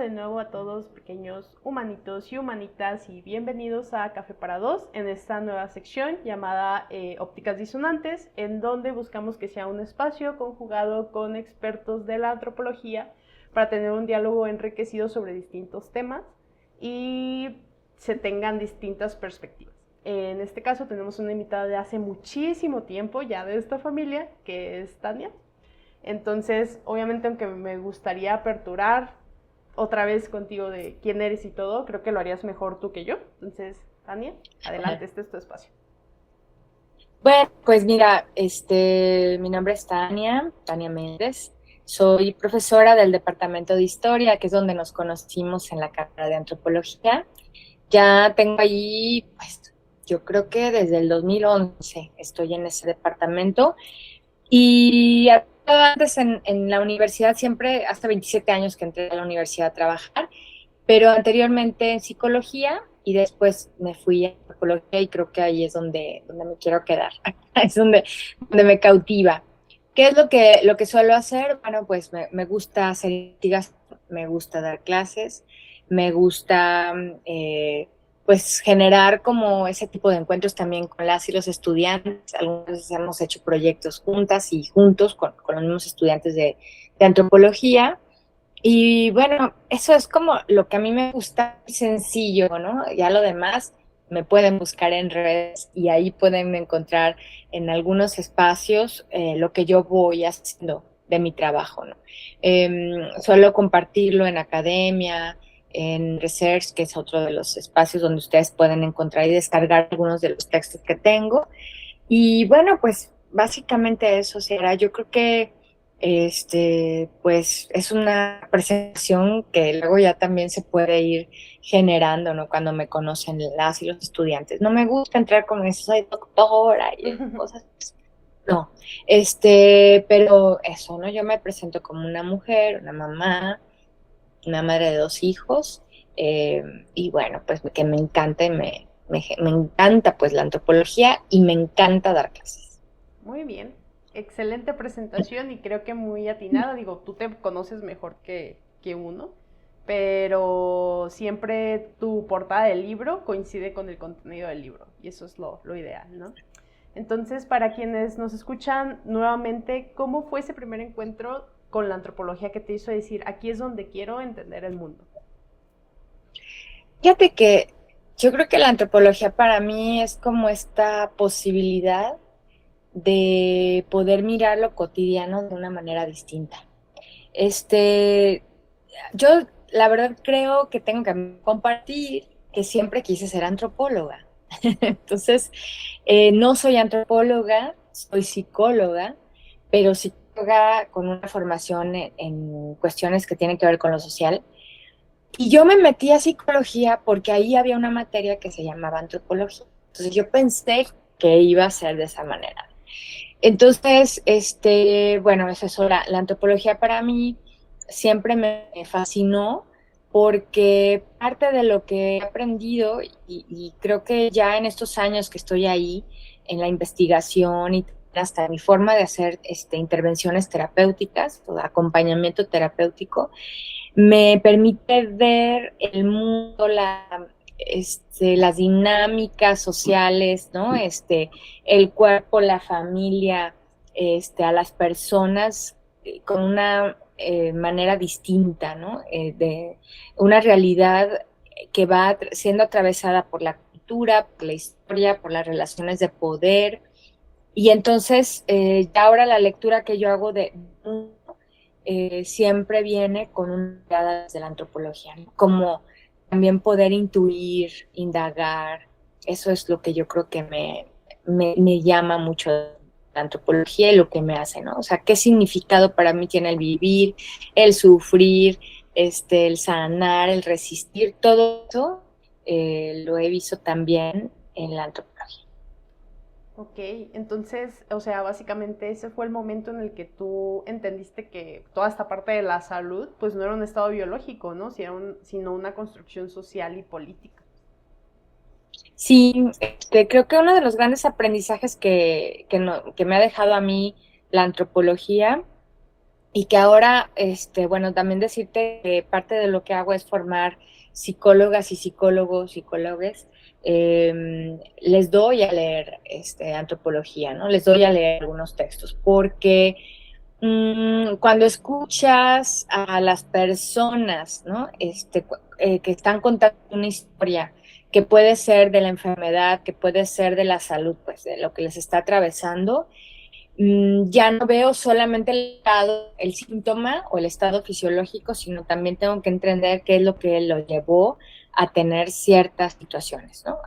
de nuevo a todos pequeños humanitos y humanitas y bienvenidos a Café para Dos en esta nueva sección llamada Ópticas Disonantes, en donde buscamos que sea un espacio conjugado con expertos de la antropología para tener un diálogo enriquecido sobre distintos temas y se tengan distintas perspectivas. En este caso tenemos una invitada de hace muchísimo tiempo ya de esta familia, que es Tania. Entonces, obviamente, aunque me gustaría aperturar otra vez contigo de quién eres y todo, creo que lo harías mejor tú que yo. Entonces, Tania, adelante, este es tu espacio. Bueno, pues mira, mi nombre es Tania Méndez. Soy profesora del Departamento de Historia, que es donde nos conocimos en la carrera de Antropología. Ya tengo ahí, pues, yo creo que desde el 2011 estoy en ese departamento. Y antes en la universidad, siempre, hasta 27 años que entré a la universidad a trabajar, pero anteriormente en psicología y después me fui a antropología y creo que ahí es donde me quiero quedar, es donde me cautiva. ¿Qué es lo que suelo hacer? Bueno, pues me gusta hacer investigación, me gusta dar clases, me gusta pues generar como ese tipo de encuentros también con las y los estudiantes. Algunas veces hemos hecho proyectos juntas y juntos con los mismos estudiantes de antropología. Y bueno, eso es como lo que a mí me gusta, sencillo, ¿no? Ya lo demás me pueden buscar en redes y ahí pueden encontrar en algunos espacios lo que yo voy haciendo de mi trabajo, ¿no? Suelo compartirlo en academia, en research, que es otro de los espacios donde ustedes pueden encontrar y descargar algunos de los textos que tengo. Y bueno, pues básicamente eso será. Yo creo que pues es una presentación que luego ya también se puede ir generando, ¿no? Cuando me conocen las y los estudiantes. No me gusta entrar con eso, soy doctora y cosas. No, pero eso, ¿no? Yo me presento como una mujer, una mamá, una madre de 2 hijos, eh, y bueno, pues que me encanta y me encanta pues la antropología y me encanta dar clases. Muy bien, excelente presentación y creo que muy atinada. Digo, tú te conoces mejor que uno, pero siempre tu portada del libro coincide con el contenido del libro y eso es lo ideal, ¿no? Entonces, para quienes nos escuchan nuevamente, ¿cómo fue ese primer encuentro con la antropología que te hizo decir, aquí es donde quiero entender el mundo? Fíjate que yo creo que la antropología para mí es como esta posibilidad de poder mirar lo cotidiano de una manera distinta. Este, yo la verdad creo que tengo que compartir que siempre quise ser antropóloga. Entonces, no soy antropóloga, soy psicóloga, pero psicóloga con una formación en cuestiones que tienen que ver con lo social. Y yo me metí a psicología porque ahí había una materia que se llamaba antropología. Entonces yo pensé que iba a ser de esa manera. Entonces, bueno, es eso, la antropología para mí siempre me fascinó porque parte de lo que he aprendido y creo que ya en estos años que estoy ahí en la investigación y hasta mi forma de hacer intervenciones terapéuticas o acompañamiento terapéutico, me permite ver el mundo, las dinámicas sociales, ¿no? El cuerpo, la familia, a las personas con una manera distinta, ¿no? De una realidad que va siendo atravesada por la cultura, por la historia, por las relaciones de poder. Y entonces, ya ahora la lectura que yo hago siempre viene con una mirada desde la antropología, ¿no? Como también poder intuir, indagar, eso es lo que yo creo que me llama mucho la antropología y lo que me hace, ¿no? O sea, ¿qué significado para mí tiene el vivir, el sufrir, el sanar, el resistir? Todo eso lo he visto también en la antropología. Ok, entonces, o sea, básicamente ese fue el momento en el que tú entendiste que toda esta parte de la salud, pues no era un estado biológico, ¿no? Sino una construcción social y política. Sí, creo que uno de los grandes aprendizajes que me ha dejado a mí la antropología y que ahora, bueno, también decirte que parte de lo que hago es formar psicólogas y psicólogos, psicólogues. Les doy a leer antropología, ¿no? Les doy a leer algunos textos, porque cuando escuchas a las personas, ¿no? Que están contando una historia que puede ser de la enfermedad, que puede ser de la salud, pues de lo que les está atravesando, ya no veo solamente el síntoma o el estado fisiológico, sino también tengo que entender qué es lo que lo llevó a tener ciertas situaciones, ¿no?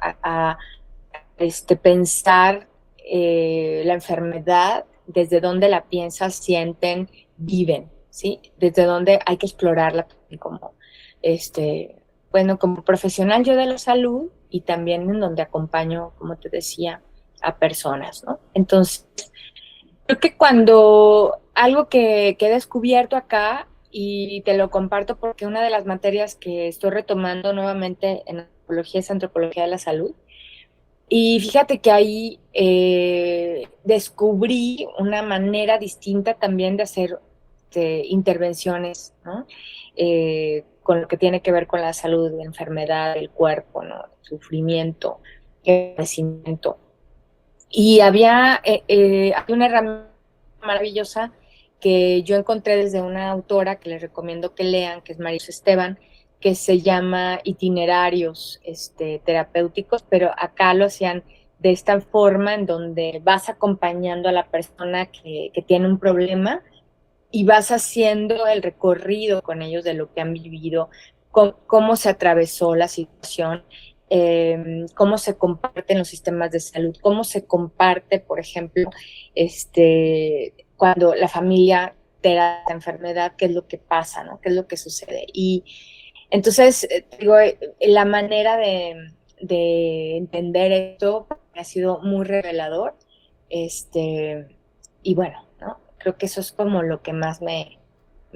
Pensar la enfermedad, desde dónde la piensan, sienten, viven, ¿sí? Desde dónde hay que explorarla como, bueno, como profesional yo de la salud y también en donde acompaño, como te decía, a personas, ¿no? Entonces, creo que cuando algo que he descubierto acá, y te lo comparto porque una de las materias que estoy retomando nuevamente en antropología es antropología de la salud, y fíjate que ahí descubrí una manera distinta también de hacer intervenciones, ¿no? Con lo que tiene que ver con la salud, la enfermedad, el cuerpo, ¿no? El sufrimiento, el crecimiento. Y había una herramienta maravillosa que yo encontré desde una autora que les recomiendo que lean, que es Maris Esteban, que se llama Itinerarios terapéuticos, pero acá lo hacían de esta forma en donde vas acompañando a la persona que tiene un problema y vas haciendo el recorrido con ellos de lo que han vivido, cómo se atravesó la situación, cómo se comparten los sistemas de salud, cómo se comparte, por ejemplo, cuando la familia te da la enfermedad, qué es lo que pasa, ¿no? ¿Qué es lo que sucede? Y entonces, digo, la manera de entender esto ha sido muy revelador, y bueno, ¿no? Creo que eso es como lo que más me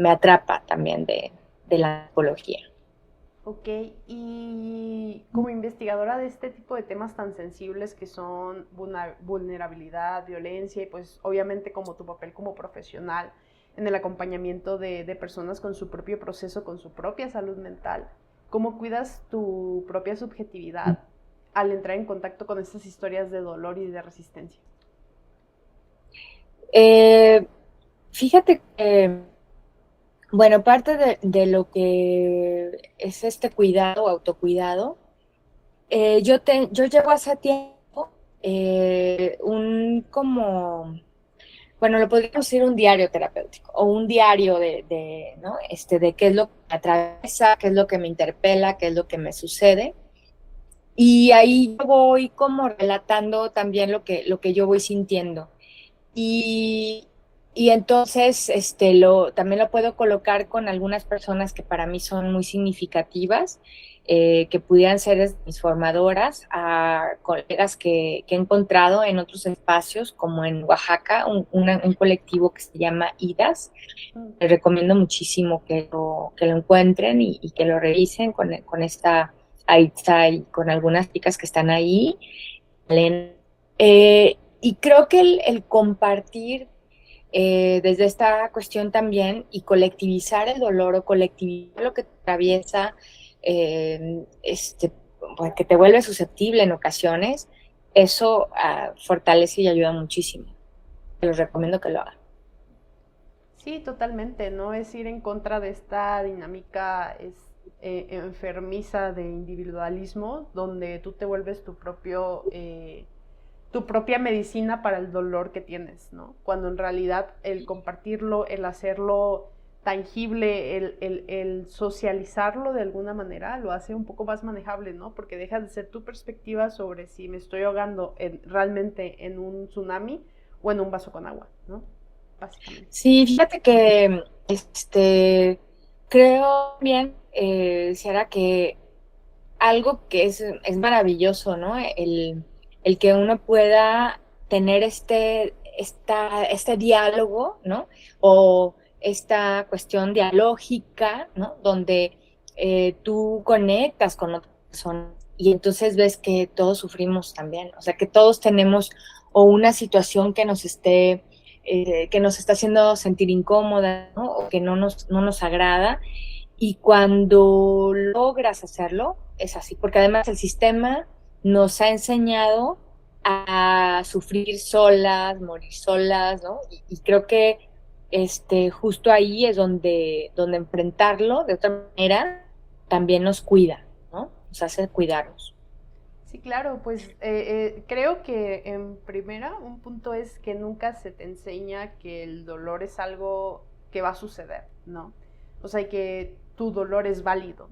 atrapa también de la antropología. Ok, y como investigadora de este tipo de temas tan sensibles que son vulnerabilidad, violencia y pues obviamente como tu papel como profesional en el acompañamiento de personas con su propio proceso, con su propia salud mental, ¿cómo cuidas tu propia subjetividad al entrar en contacto con estas historias de dolor y de resistencia? Eh, Fíjate que, bueno, parte de lo que es este cuidado, autocuidado, yo llevo hace tiempo un como, bueno, lo podríamos decir un diario terapéutico o un diario ¿no? De qué es lo que me atraviesa, qué es lo que me interpela, qué es lo que me sucede. Y ahí yo voy como relatando también lo que yo voy sintiendo. Y, y entonces también lo puedo colocar con algunas personas que para mí son muy significativas, que pudieran ser mis formadoras, a colegas que he encontrado en otros espacios, como en Oaxaca, un colectivo que se llama IDAS. Les recomiendo muchísimo que lo encuentren y que lo revisen con esta Aitza y con algunas chicas que están ahí. Y creo que el compartir desde esta cuestión también y colectivizar el dolor o colectivizar lo que te atraviesa, eh, este, pues, que te vuelve susceptible en ocasiones, eso fortalece y ayuda muchísimo. Te los recomiendo que lo hagan. Sí, totalmente, no es ir en contra de esta dinámica enfermiza de individualismo, donde tú te vuelves tu propia medicina para el dolor que tienes, ¿no? Cuando en realidad el compartirlo, el hacerlo tangible, el socializarlo de alguna manera, lo hace un poco más manejable, ¿no? Porque deja de ser tu perspectiva sobre si me estoy ahogando realmente en un tsunami o en un vaso con agua, ¿no? Básicamente. Sí, fíjate que creo bien, Sara, que algo que es maravilloso, ¿no? El que uno pueda tener este diálogo, ¿no? O esta cuestión dialógica, ¿no? Donde tú conectas con otra persona y entonces ves que todos sufrimos también, o sea, que todos tenemos o una situación que nos esté que nos está haciendo sentir incómoda, ¿no? O que no nos agrada. Y cuando logras hacerlo, es así, porque además el sistema nos ha enseñado a sufrir solas, morir solas, ¿no? Y creo que justo ahí es donde enfrentarlo de otra manera también nos cuida, ¿no? Nos hace cuidarnos. Sí, claro, pues creo que en primera un punto es que nunca se te enseña que el dolor es algo que va a suceder, ¿no? O sea, que tu dolor es válido,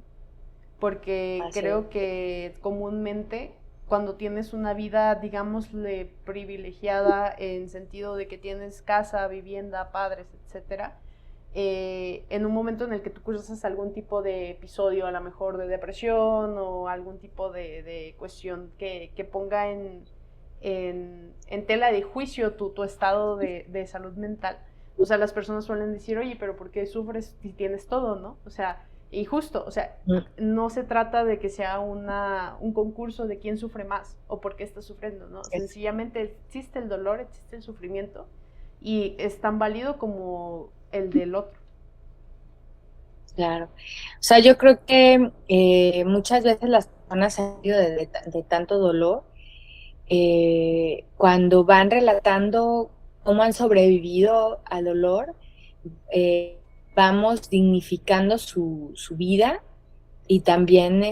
porque Así es. creo que comúnmente cuando tienes una vida, digámosle, privilegiada en sentido de que tienes casa, vivienda, padres, etcétera, en un momento en el que tú cruzas algún tipo de episodio, a lo mejor de depresión o algún tipo de cuestión que ponga en tela de juicio tu estado de salud mental, o sea, las personas suelen decir, oye, pero ¿por qué sufres si tienes todo, no? O sea, y justo, o sea, no se trata de que sea un concurso de quién sufre más o por qué está sufriendo, ¿no? Sencillamente existe el dolor, existe el sufrimiento y es tan válido como el del otro. Claro. O sea, yo creo que muchas veces las personas han sentido de tanto dolor, cuando van relatando cómo han sobrevivido al dolor, vamos dignificando su vida y también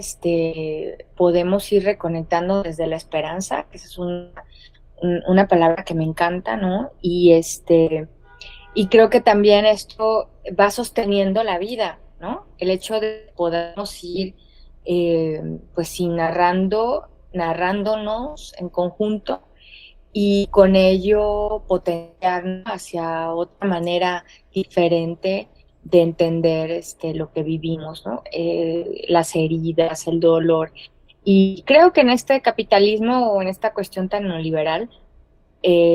podemos ir reconectando desde la esperanza, que esa es una palabra que me encanta, ¿no? Y creo que también esto va sosteniendo la vida, ¿no? El hecho de podernos ir, pues sí, narrándonos en conjunto y con ello potenciarnos hacia otra manera diferente de entender lo que vivimos, ¿no? Las heridas, el dolor. Y creo que en este capitalismo o en esta cuestión tan neoliberal,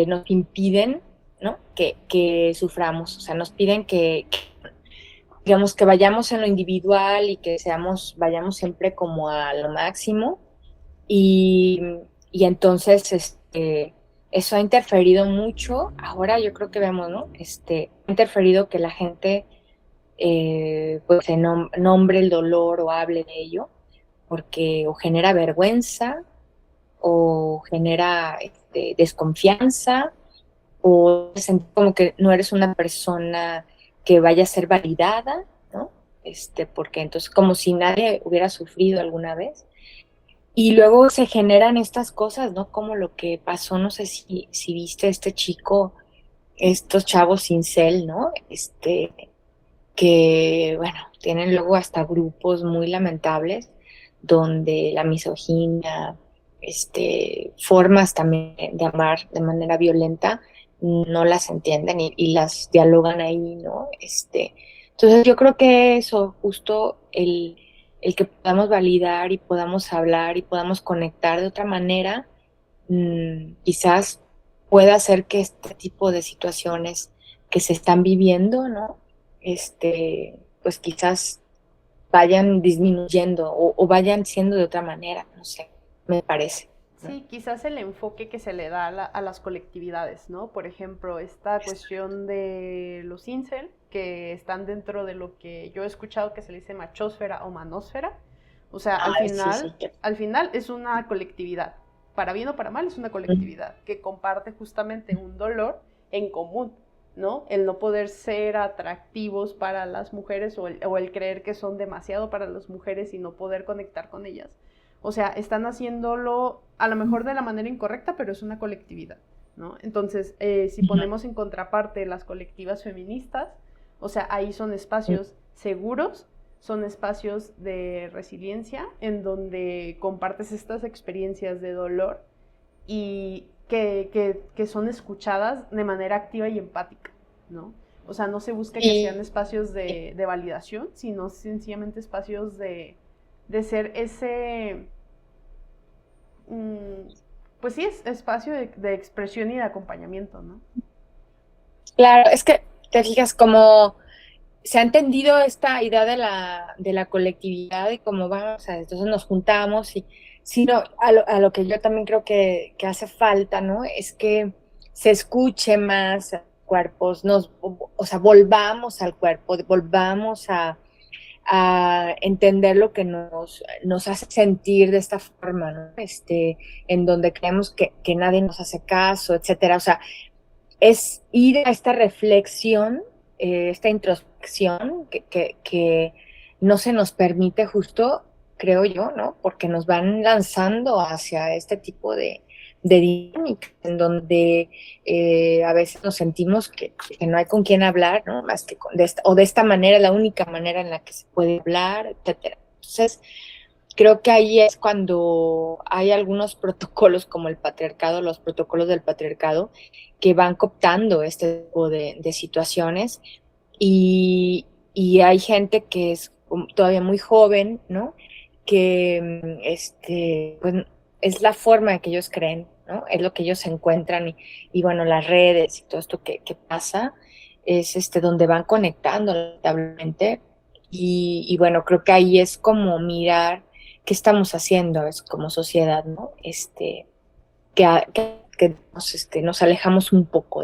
nos impiden, ¿no? Que suframos, o sea, nos piden digamos, que vayamos en lo individual y que vayamos siempre como a lo máximo y, y entonces, eso ha interferido mucho, ahora yo creo que vemos, ¿no? Ha interferido que la gente, pues, nombre el dolor o hable de ello, porque o genera vergüenza o genera desconfianza o sentir como que no eres una persona que vaya a ser validada, ¿no? Porque entonces como si nadie hubiera sufrido alguna vez. Y luego se generan estas cosas, ¿no? Como lo que pasó, no sé si viste este chico, estos chavos incel, ¿no? Que, bueno, tienen luego hasta grupos muy lamentables donde la misoginia, formas también de amar de manera violenta, no las entienden y las dialogan ahí, ¿no? Entonces yo creo que eso, justo el que podamos validar y podamos hablar y podamos conectar de otra manera, quizás pueda hacer que este tipo de situaciones que se están viviendo, ¿no? Pues quizás vayan disminuyendo o vayan siendo de otra manera, no sé, me parece, ¿no? Sí, quizás el enfoque que se le da a las colectividades, ¿no? Por ejemplo, esta cuestión de los incel, que están dentro de lo que yo he escuchado que se le dice machosfera o manósfera. O sea, Ay, sí, sí. al final es una colectividad. Para bien o para mal es una colectividad que comparte justamente un dolor en común, ¿no? El no poder ser atractivos para las mujeres o el creer que son demasiado para las mujeres y no poder conectar con ellas. O sea, están haciéndolo a lo mejor de la manera incorrecta, pero es una colectividad, ¿no? Entonces, si ponemos en contraparte las colectivas feministas, o sea, ahí son espacios seguros, son espacios de resiliencia en donde compartes estas experiencias de dolor y que son escuchadas de manera activa y empática, ¿no? O sea, no se busca que sean espacios de validación, sino sencillamente espacios de ser ese, pues sí, es espacio de expresión y de acompañamiento, ¿no? Claro, es que te fijas como se ha entendido esta idea de la colectividad y cómo vamos, entonces nos juntamos y sino a lo que yo también creo que hace falta, ¿no? Es que se escuche más cuerpos, o sea, volvamos al cuerpo, volvamos a entender lo que nos hace sentir de esta forma, ¿no? En donde creemos que nadie nos hace caso, etcétera. O sea, es ir a esta reflexión, esta introspección que no se nos permite justo, creo yo, ¿no? Porque nos van lanzando hacia este tipo de dinámica en donde a veces nos sentimos que no hay con quién hablar, ¿no? Más que de esta manera, la única manera en la que se puede hablar, etcétera. Entonces, creo que ahí es cuando hay algunos protocolos como el patriarcado, los protocolos del patriarcado, que van cooptando este tipo de situaciones y hay gente que es todavía muy joven, ¿no? Que pues es la forma en que ellos creen, ¿no? Es lo que ellos encuentran y bueno, las redes y todo esto que pasa es donde van conectando lamentablemente y bueno, creo que ahí es como mirar qué estamos haciendo es como sociedad, ¿no? Nos alejamos un poco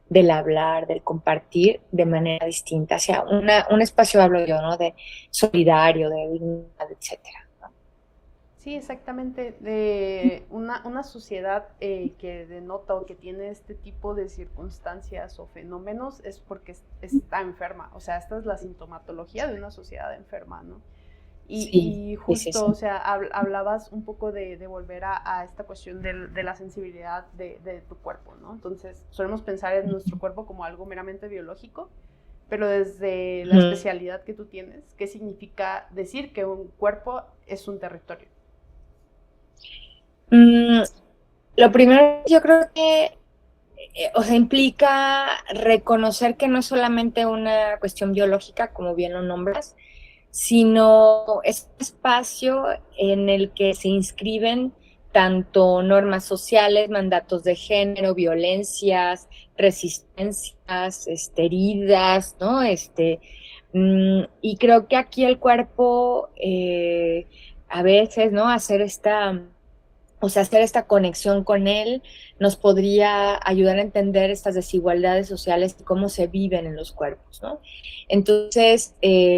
del hablar, del compartir de manera distinta, hacia un espacio, hablo yo, ¿no? De solidario, de dignidad, etcétera. Sí, exactamente. De una sociedad que denota o que tiene este tipo de circunstancias o fenómenos es porque está enferma. O sea, esta es la sintomatología de una sociedad enferma, ¿no? Sí, Y sí, sí, justo, sí. o sea, hablabas un poco de volver a esta cuestión de la sensibilidad de tu cuerpo, ¿no? Entonces, solemos pensar en nuestro cuerpo como algo meramente biológico, pero desde la Ujú. especialidad que tú tienes, ¿qué significa decir que un cuerpo es un territorio? Mm, lo primero, yo creo que, o sea, implica reconocer que no es solamente una cuestión biológica, como bien lo nombras, sino es un espacio en el que se inscriben tanto normas sociales, mandatos de género, violencias, resistencias, heridas, ¿no? Y creo que aquí el cuerpo, a veces, ¿no? O sea, hacer esta conexión con él nos podría ayudar a entender estas desigualdades sociales y cómo se viven en los cuerpos, ¿no? Entonces,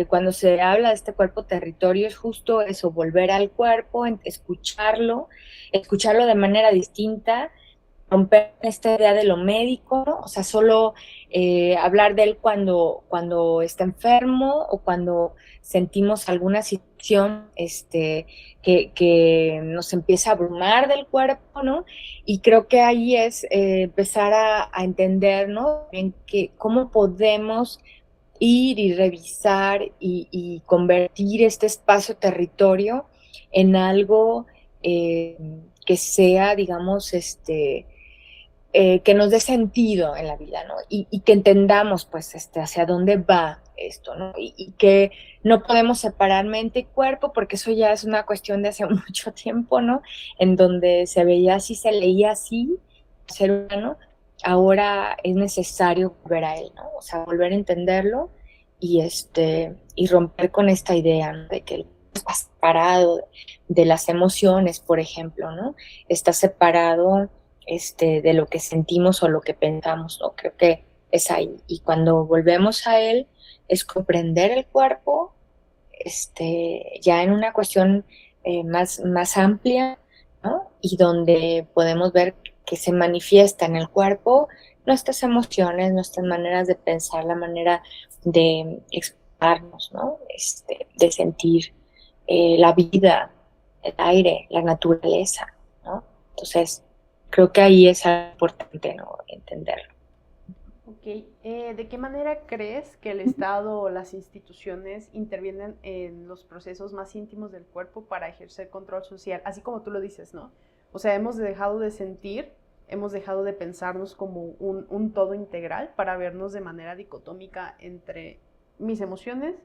cuando se habla de este cuerpo territorio, es justo eso, volver al cuerpo, escucharlo de manera distinta, romper esta idea de lo médico, ¿no? O sea, solo hablar de él cuando está enfermo o cuando sentimos alguna situación que nos empieza a abrumar del cuerpo, ¿no? Y creo que ahí es empezar a entender, ¿no? En cómo podemos ir y revisar y convertir este espacio territorio en algo eh, que sea, digamos, que nos dé sentido en la vida, ¿no? Y que entendamos, pues, hacia dónde va esto, ¿no? Y que no podemos separar mente y cuerpo, porque eso ya es una cuestión de hace mucho tiempo, ¿no? En donde se veía así, se leía así, ser humano, ahora es necesario volver a él, ¿no? O sea, volver a entenderlo y romper con esta idea, ¿no? De que el cuerpo está separado de las emociones, por ejemplo, ¿no? Está separado de lo que sentimos o lo que pensamos, ¿no? Creo que es ahí. Y cuando volvemos a él, es comprender el cuerpo, ya en una cuestión más amplia, ¿no? Y donde podemos ver que se manifiesta en el cuerpo nuestras emociones, nuestras maneras de pensar, la manera de expresarnos, ¿no? De sentir la vida, el aire, la naturaleza, ¿no? Entonces, creo que ahí es importante, ¿no? Entenderlo. Ok, ¿de qué manera crees que el Estado o las instituciones intervienen en los procesos más íntimos del cuerpo para ejercer control social? Así como tú lo dices, ¿no? O sea, hemos dejado de sentir, hemos dejado de pensarnos como un todo integral para vernos de manera dicotómica entre mis emociones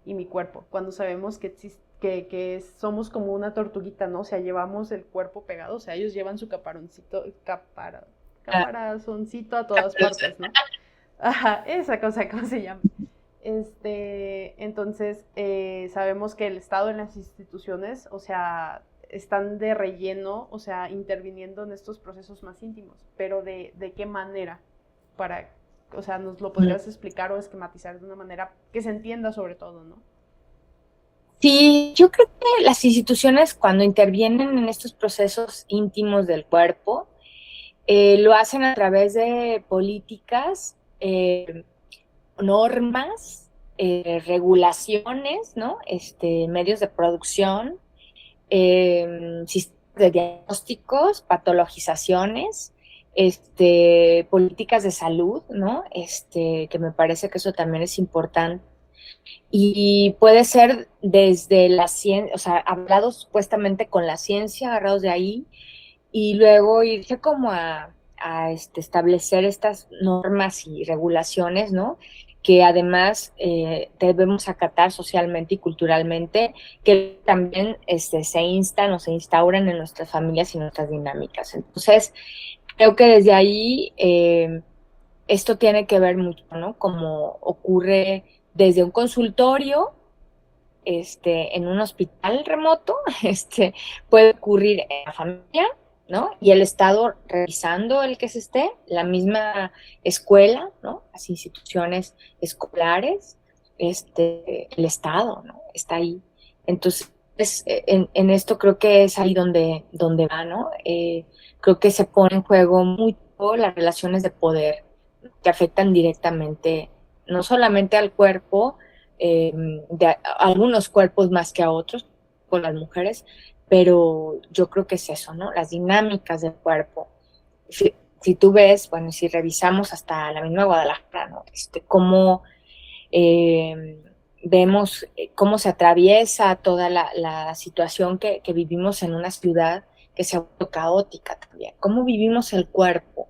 y mi cuerpo, cuando sabemos que somos como una tortuguita, ¿no? O sea, llevamos el cuerpo pegado, o sea, ellos llevan su Ah, caparazoncito a todas partes, ¿no? Ajá, esa cosa, ¿cómo se llama? Entonces, sabemos que el Estado en las instituciones, o sea, están de relleno, o sea, interviniendo en estos procesos más íntimos, pero ¿de qué manera? Para O sea, ¿nos lo podrías explicar o esquematizar de una manera que se entienda sobre todo, ¿no? Sí, yo creo que las instituciones cuando intervienen en estos procesos íntimos del cuerpo, lo hacen a través de políticas, normas, regulaciones, ¿no? Medios de producción, sistemas de diagnósticos, patologizaciones, políticas de salud, ¿no? Que me parece que eso también es importante. Y puede ser desde la ciencia, o sea, hablado supuestamente con la ciencia, agarrados de ahí, y luego irse como a establecer estas normas y regulaciones, ¿no? Que además debemos acatar socialmente y culturalmente, que también se instan o se instauran en nuestras familias y nuestras dinámicas. Entonces, creo que desde ahí esto tiene que ver mucho, ¿no? Como ocurre desde un consultorio, en un hospital remoto, puede ocurrir en la familia, ¿no? Y el Estado revisando el que se esté, la misma escuela, ¿no? Las instituciones escolares, el Estado, ¿no? Está ahí. Entonces, en esto creo que es ahí donde va, ¿no? Creo que se pone en juego mucho las relaciones de poder que afectan directamente no solamente al cuerpo, de algunos cuerpos más que a otros, con las mujeres, pero yo creo que es eso, ¿no? Las dinámicas del cuerpo. Si tú ves, bueno, si revisamos hasta la misma Guadalajara, ¿no? Cómo vemos cómo se atraviesa toda la situación que vivimos en una ciudad que se ha vuelto caótica también. Cómo vivimos el cuerpo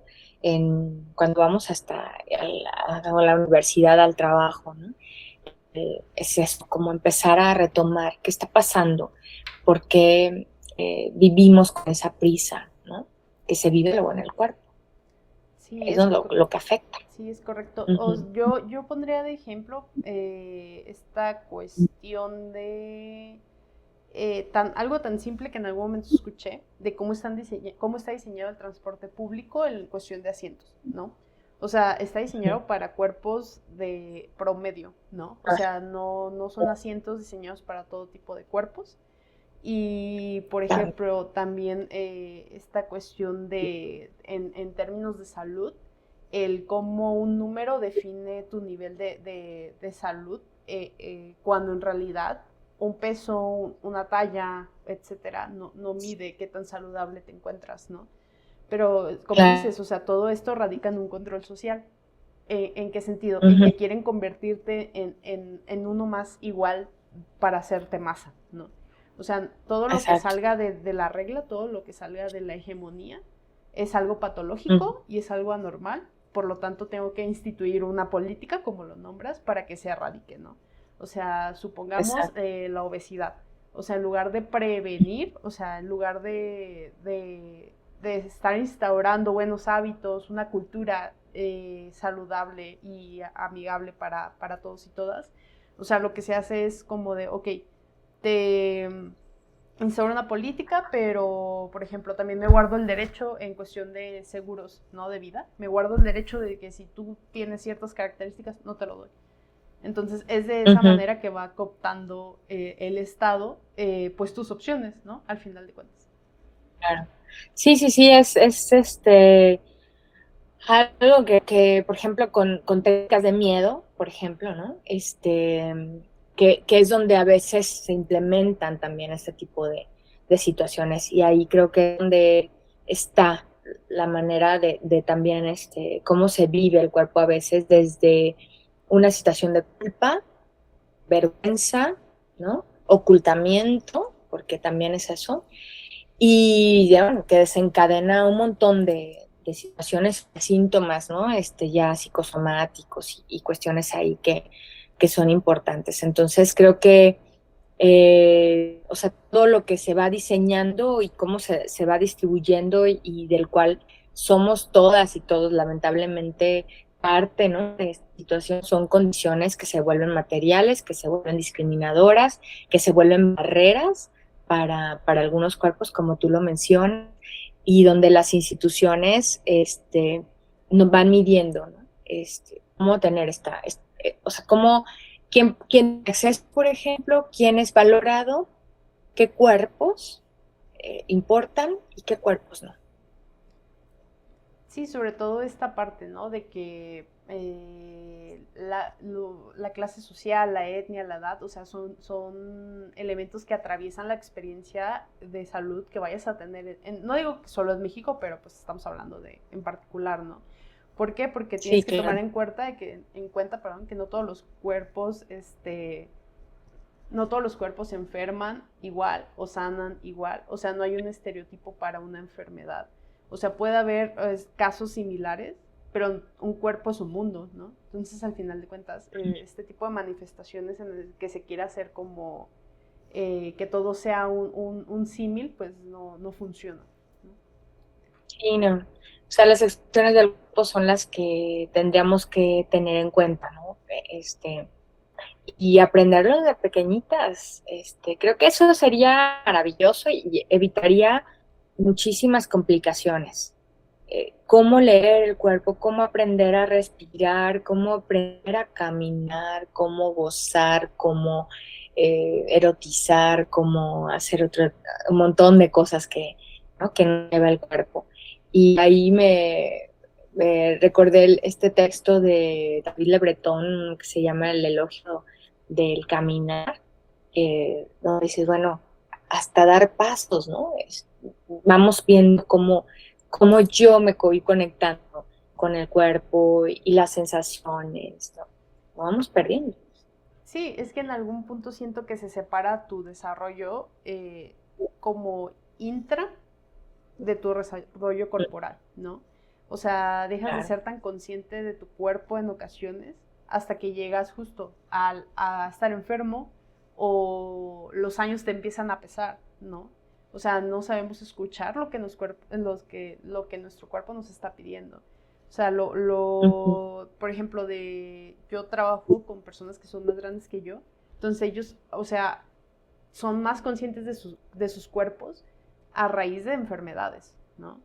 cuando vamos hasta la universidad, al trabajo, ¿no? Es esto, como empezar a retomar qué está pasando, por qué vivimos con esa prisa, ¿no? Que se vive luego en el cuerpo. Sí, Eso es lo que afecta. sí, es correcto. Uh-huh. Yo pondría de ejemplo esta cuestión de algo tan simple que en algún momento escuché, de cómo está diseñado el transporte público en cuestión de asientos, ¿no? O sea, está diseñado para cuerpos de promedio, ¿no? O sea, no son asientos diseñados para todo tipo de cuerpos. Y, por ejemplo, también esta cuestión en términos de salud, el cómo un número define tu nivel de salud, cuando en realidad un peso, una talla, etcétera, no mide qué tan saludable te encuentras, ¿no? Pero, como dices, o sea, todo esto radica en un control social. ¿En qué sentido? En que quieren convertirte en uno más igual para hacerte masa, ¿no? O sea, todo lo que salga de la regla, todo lo que salga de la hegemonía, es algo patológico y es algo anormal. Por lo tanto, tengo que instituir una política, como lo nombras, para que se erradique, ¿no? O sea, supongamos la obesidad. O sea, en lugar de prevenir, o sea, en lugar de estar instaurando buenos hábitos, una cultura saludable y amigable para todos y todas, o sea, lo que se hace es como de, ok, te instauro una política, pero, por ejemplo, también me guardo el derecho en cuestión de seguros, ¿no? De vida. Me guardo el derecho de que si tú tienes ciertas características, no te lo doy. Entonces, es de esa manera que va cooptando el Estado, pues tus opciones, ¿no? Al final de cuentas. Claro. Sí, es algo que, por ejemplo, con técnicas de miedo, por ejemplo, ¿no? Que es donde a veces se implementan también este tipo de situaciones. Y ahí creo que es donde está la manera de también cómo se vive el cuerpo a veces desde una situación de culpa, vergüenza, ¿no? Ocultamiento, porque también es eso, y ya, bueno, que desencadena un montón de situaciones, síntomas, ¿no? Ya psicosomáticos y cuestiones ahí que son importantes. Entonces creo que, o sea, todo lo que se va diseñando y cómo se va distribuyendo y del cual somos todas y todos lamentablemente parte, ¿no? De esta situación son condiciones que se vuelven materiales, que se vuelven discriminadoras, que se vuelven barreras para algunos cuerpos, como tú lo mencionas, y donde las instituciones nos van midiendo, ¿no? cómo tener o sea, cómo, quién acceso, por ejemplo, quién es valorado, qué cuerpos importan y qué cuerpos no. Sí, sobre todo esta parte, ¿no? De que la clase social, la etnia, la edad, o sea, son elementos que atraviesan la experiencia de salud que vayas a tener. No digo que solo en México, pero pues estamos hablando de en particular, ¿no? ¿Por qué? Porque Sí, tienes que tomar claro. en cuenta, que no todos los cuerpos, no todos los cuerpos se enferman igual o sanan igual. O sea, no hay un estereotipo para una enfermedad. O sea, puede haber casos similares, pero un cuerpo es un mundo, ¿no? Entonces, al final de cuentas, este tipo de manifestaciones en el que se quiere hacer como que todo sea un símil, pues no funciona, ¿no? Sí, no. O sea, las expresiones del cuerpo son las que tendríamos que tener en cuenta, ¿no? Y aprenderlo de pequeñitas. Creo que eso sería maravilloso y evitaría muchísimas complicaciones. Cómo leer el cuerpo, cómo aprender a respirar, cómo aprender a caminar, cómo gozar, cómo erotizar, cómo hacer un montón de cosas ¿no? que no lleva el cuerpo. Y ahí me recordé este texto de David Le Breton que se llama El elogio del caminar, donde dices, bueno, hasta dar pasos, ¿no? Vamos viendo cómo yo me voy conectando con el cuerpo y las sensaciones, ¿no? Lo vamos perdiendo. Sí, es que en algún punto siento que se separa tu desarrollo como intra de tu desarrollo corporal, ¿no? O sea, dejas de Claro. ser tan consciente de tu cuerpo en ocasiones hasta que llegas justo a estar enfermo o los años te empiezan a pesar, ¿no? O sea, no sabemos escuchar lo que nuestro cuerpo nos está pidiendo. O sea, Uh-huh. por ejemplo, yo trabajo con personas que son más grandes que yo, entonces ellos, o sea, son más conscientes de sus cuerpos a raíz de enfermedades, ¿no?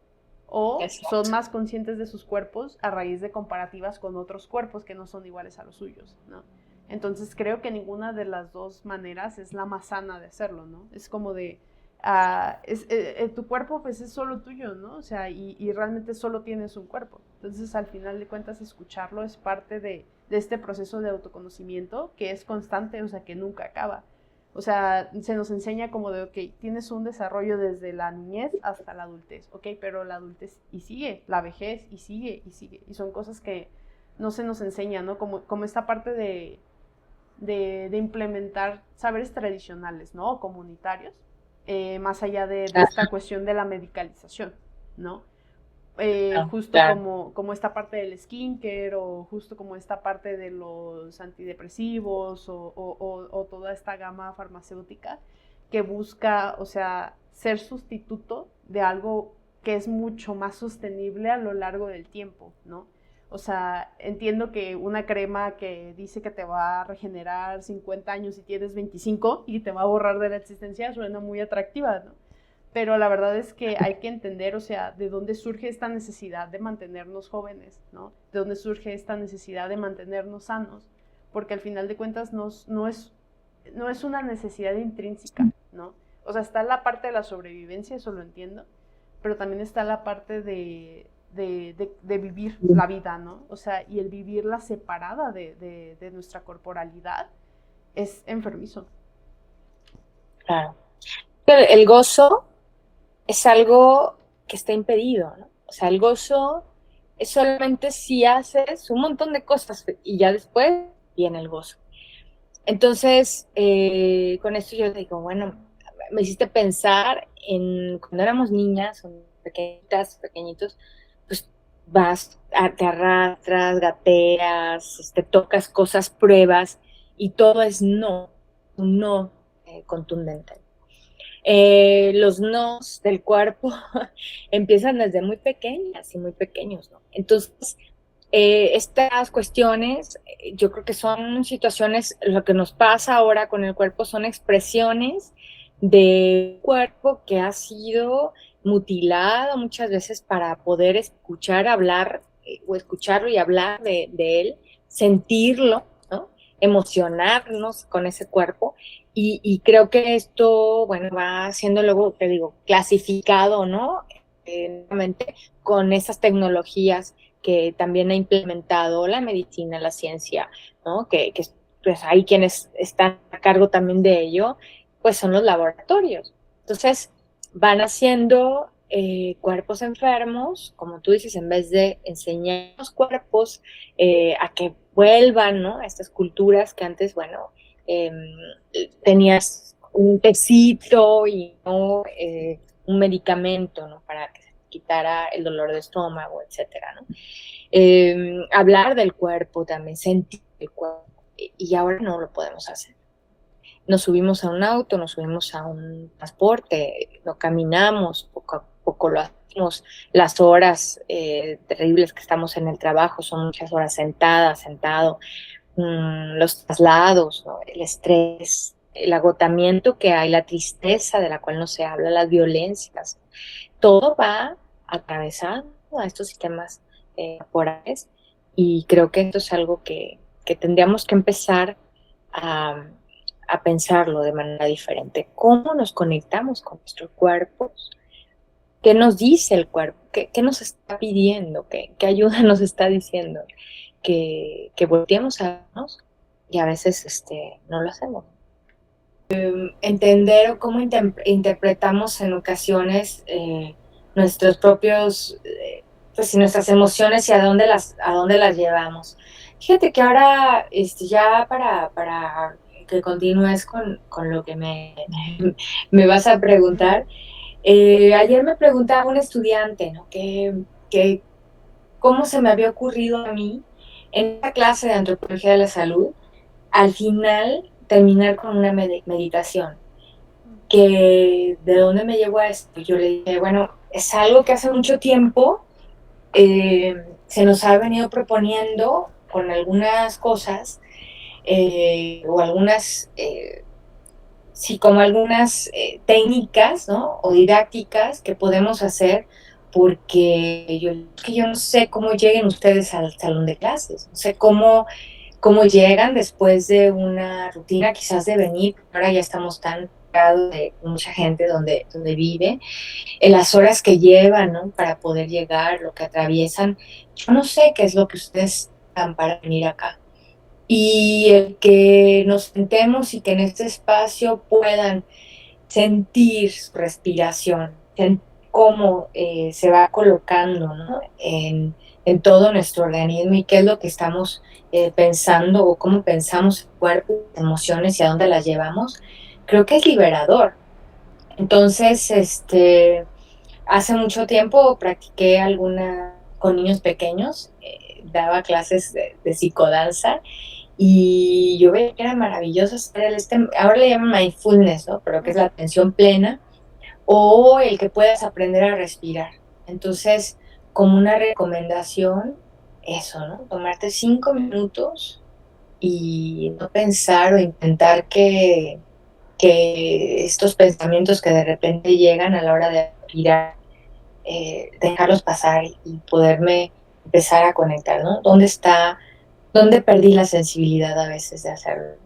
O son Exacto. más conscientes de sus cuerpos a raíz de comparativas con otros cuerpos que no son iguales a los suyos, ¿no? Entonces creo que ninguna de las dos maneras es la más sana de hacerlo, ¿no? Es como de, tu cuerpo pues es solo tuyo, ¿no? O sea, y realmente solo tienes un cuerpo. Entonces al final de cuentas escucharlo es parte de este proceso de autoconocimiento que es constante, o sea, que nunca acaba. O sea, se nos enseña como de, ok, tienes un desarrollo desde la niñez hasta la adultez, ok, pero la adultez y sigue, la vejez y sigue y sigue. Y son cosas que no se nos enseñan, ¿no? Como esta parte de implementar saberes tradicionales, ¿no? O comunitarios, más allá de esta Ajá, cuestión de la medicalización, ¿no? Justo claro. como esta parte del skincare o justo como esta parte de los antidepresivos o toda esta gama farmacéutica que busca, o sea, ser sustituto de algo que es mucho más sostenible a lo largo del tiempo, ¿no? O sea, entiendo que una crema que dice que te va a regenerar 50 años si tienes 25 y te va a borrar de la existencia suena muy atractiva, ¿no? Pero la verdad es que hay que entender, o sea, de dónde surge esta necesidad de mantenernos jóvenes, ¿no? De dónde surge esta necesidad de mantenernos sanos, porque al final de cuentas no es una necesidad intrínseca, ¿no? O sea, está la parte de la sobrevivencia, eso lo entiendo, pero también está la parte de vivir la vida, ¿no? O sea, y el vivirla separada de nuestra corporalidad es enfermizo. Claro. Pero el gozo es algo que está impedido, ¿no? O sea, el gozo es solamente si haces un montón de cosas y ya después viene el gozo. Entonces, con esto yo digo, bueno, me hiciste pensar en cuando éramos niñas, o pequeñitas, pequeñitos, pues te arrastras, gateas, tocas cosas, pruebas, y todo es no, un no contundente. Los nos del cuerpo empiezan desde muy pequeñas y muy pequeños, ¿no? Entonces, estas cuestiones, yo creo que son situaciones, lo que nos pasa ahora con el cuerpo son expresiones de un cuerpo que ha sido mutilado muchas veces para poder escuchar hablar o escucharlo y hablar de él, sentirlo, ¿no? Emocionarnos con ese cuerpo. Y creo que esto, bueno, va siendo luego, te digo, clasificado, ¿no? Nuevamente con esas tecnologías que también ha implementado la medicina, la ciencia, ¿no? Que pues hay quienes están a cargo también de ello, pues son los laboratorios. Entonces, van haciendo cuerpos enfermos, como tú dices, en vez de enseñar los cuerpos a que vuelvan, ¿no? A estas culturas que antes, bueno, eh, tenías un tecito y no un medicamento, ¿no? Para que se quitara el dolor de estómago, etcétera, ¿no? Hablar del cuerpo también, sentir el cuerpo, y ahora no lo podemos hacer. Nos subimos a un auto, nos subimos a un transporte, lo caminamos, poco a poco lo hacemos. Las horas terribles que estamos en el trabajo son muchas horas sentadas, sentado, los traslados, ¿no? El estrés, el agotamiento que hay, la tristeza de la cual no se habla, las violencias, todo va atravesando a estos sistemas corporales, y creo que esto es algo que tendríamos que empezar a, a pensarlo de manera diferente. ¿Cómo nos conectamos con nuestros cuerpos? ¿Qué nos dice el cuerpo? ¿Qué nos está pidiendo? ¿Qué ayuda nos está diciendo? Que volteemos a vernos, y a veces no lo hacemos. Entender o cómo interpretamos en ocasiones nuestros propios, pues nuestras emociones, y a dónde las llevamos. Fíjate que ahora, ya para que continúes con lo que me vas a preguntar, ayer me preguntaba un estudiante, ¿no? Que cómo se me había ocurrido a mí en esta clase de antropología de la salud, al final terminar con una meditación. Que de dónde me llevó a esto. Yo le dije, bueno, es algo que hace mucho tiempo se nos ha venido proponiendo con algunas cosas, o algunas, sí, como algunas técnicas, ¿no? O didácticas que podemos hacer, porque yo no sé cómo lleguen ustedes al salón de clases, no sé cómo llegan después de una rutina quizás de venir. Ahora ya estamos tan de mucha gente donde vive, en las horas que llevan, ¿no? Para poder llegar, lo que atraviesan. Yo no sé qué es lo que ustedes dan para venir acá. Y el que nos sentemos y que en este espacio puedan sentir su respiración, sentir cómo se va colocando, ¿no? En todo nuestro organismo, y qué es lo que estamos pensando, o cómo pensamos el cuerpo, las emociones, y a dónde las llevamos, creo que es liberador. Entonces, hace mucho tiempo practiqué con niños pequeños, daba clases de psicodanza, y yo veía que era maravilloso hacer ahora le llaman mindfulness, ¿no? Pero que es la atención plena, o el que puedas aprender a respirar. Entonces, como una recomendación, eso, ¿no? Tomarte 5 minutos y no pensar o intentar que estos pensamientos que de repente llegan a la hora de respirar, dejarlos pasar y poderme empezar a conectar, ¿no? ¿Dónde perdí la sensibilidad a veces de hacerlo?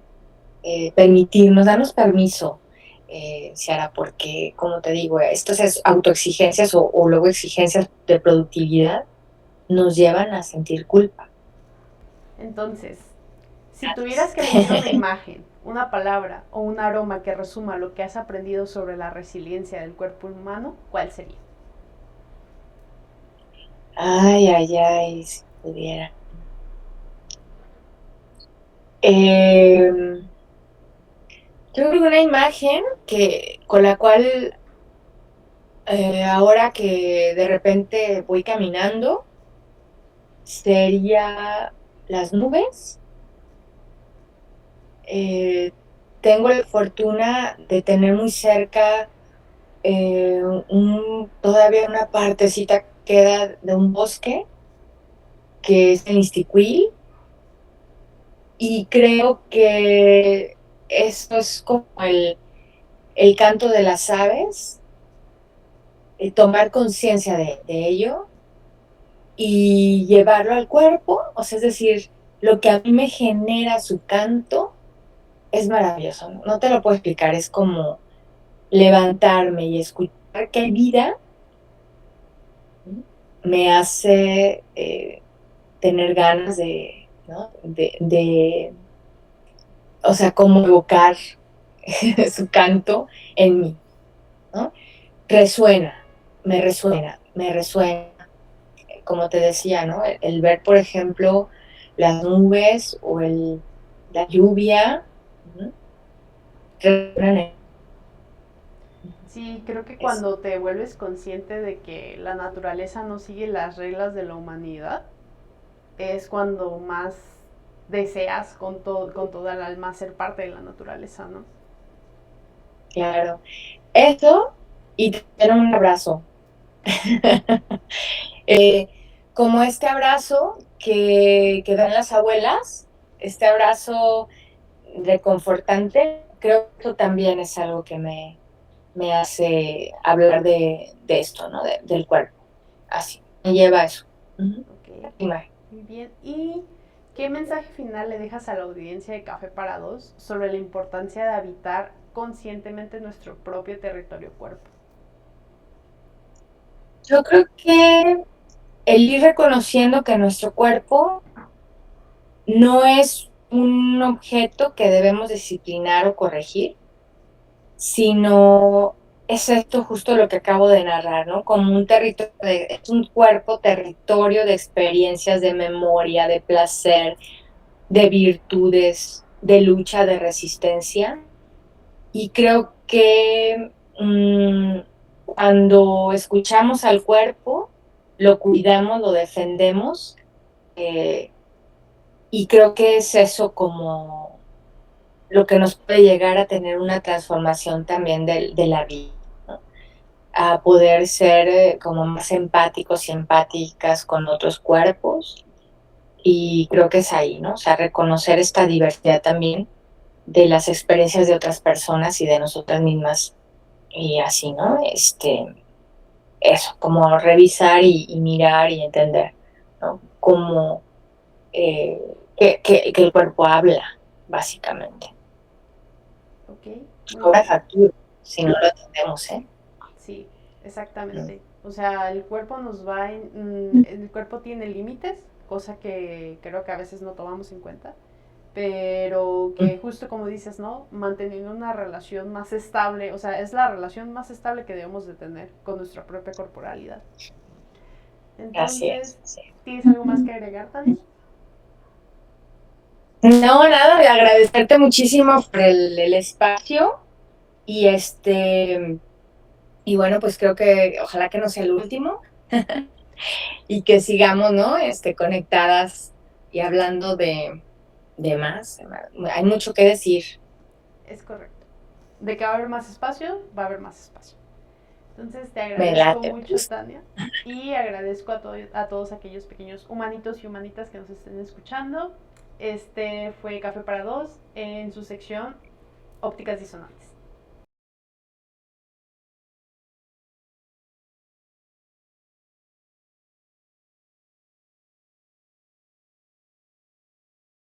Permitirnos, darnos permiso, Ciara, porque, como te digo, estas autoexigencias o luego exigencias de productividad nos llevan a sentir culpa. Entonces, si tuvieras que elegir una imagen, una palabra o un aroma que resuma lo que has aprendido sobre la resiliencia del cuerpo humano, ¿cuál sería? Ay, ay, ay, si pudiera. Yo creo que una imagen con la cual ahora que de repente voy caminando, sería las nubes. Eh, Tengo la fortuna de tener muy cerca todavía una partecita que queda de un bosque, que es el Iztiquil, y creo que esto es como el canto de las aves, tomar conciencia de ello, y llevarlo al cuerpo, o sea, es decir, lo que a mí me genera su canto es maravilloso, ¿no? No te lo puedo explicar, es como levantarme y escuchar que hay vida, me hace tener ganas de, ¿no? O sea, como evocar su canto en mí, ¿no? Resuena, me resuena, como te decía, ¿no? El ver, por ejemplo, las nubes o la lluvia, ¿no? Sí, creo que Es, cuando te vuelves consciente de que la naturaleza no sigue las reglas de la humanidad, es cuando más deseas con toda el alma ser parte de la naturaleza, ¿no? claro. Eso y tener un abrazo. eh, Como este abrazo que dan las abuelas, este abrazo reconfortante, creo que eso también es algo que me hace hablar de esto, ¿no? Del cuerpo. Así, me lleva a eso. Uh-huh. Ok, muy bien. ¿Y qué mensaje final le dejas a la audiencia de Café para Dos sobre la importancia de habitar conscientemente nuestro propio territorio cuerpo? Yo creo que el ir reconociendo que nuestro cuerpo no es un objeto que debemos disciplinar o corregir, sino es esto justo lo que acabo de narrar, ¿no? Como un territorio, es un cuerpo territorio de experiencias, de memoria, de placer, de virtudes, de lucha, de resistencia. Y creo que cuando escuchamos al cuerpo, lo cuidamos, lo defendemos, eh, y creo que es eso como lo que nos puede llegar a tener una transformación también de la vida, ¿no? A poder ser como más empáticos y empáticas con otros cuerpos. Y creo que es ahí, ¿no? O sea, reconocer esta diversidad también de las experiencias de otras personas y de nosotras mismas. Y así, ¿no? Eso, como revisar y mirar y entender, ¿no? Cómo eh, que el cuerpo habla, básicamente. Ok, muy Ahora bien. factura, si no lo entendemos, ¿eh? Sí, Mm. exactamente. O sea, el cuerpo el cuerpo tiene límites, cosa que creo que a veces no tomamos en cuenta, pero que justo como dices, ¿no? Manteniendo una relación más estable, o sea, es la relación más estable que debemos de tener con nuestra propia corporalidad. Así es, Entonces, sí. ¿tienes algo más que agregar, Tania? No, nada, de agradecerte muchísimo por el espacio y y bueno, pues creo que ojalá que no sea el último y que sigamos, ¿no? Conectadas y hablando de más. Hay mucho que decir. Es correcto. De que va a haber más espacio, va a haber más espacio. Entonces te Me agradezco late. mucho, Tania, y agradezco a todos aquellos pequeños humanitos y humanitas que nos estén escuchando. Este fue Café para Dos en su sección Ópticas Disonantes.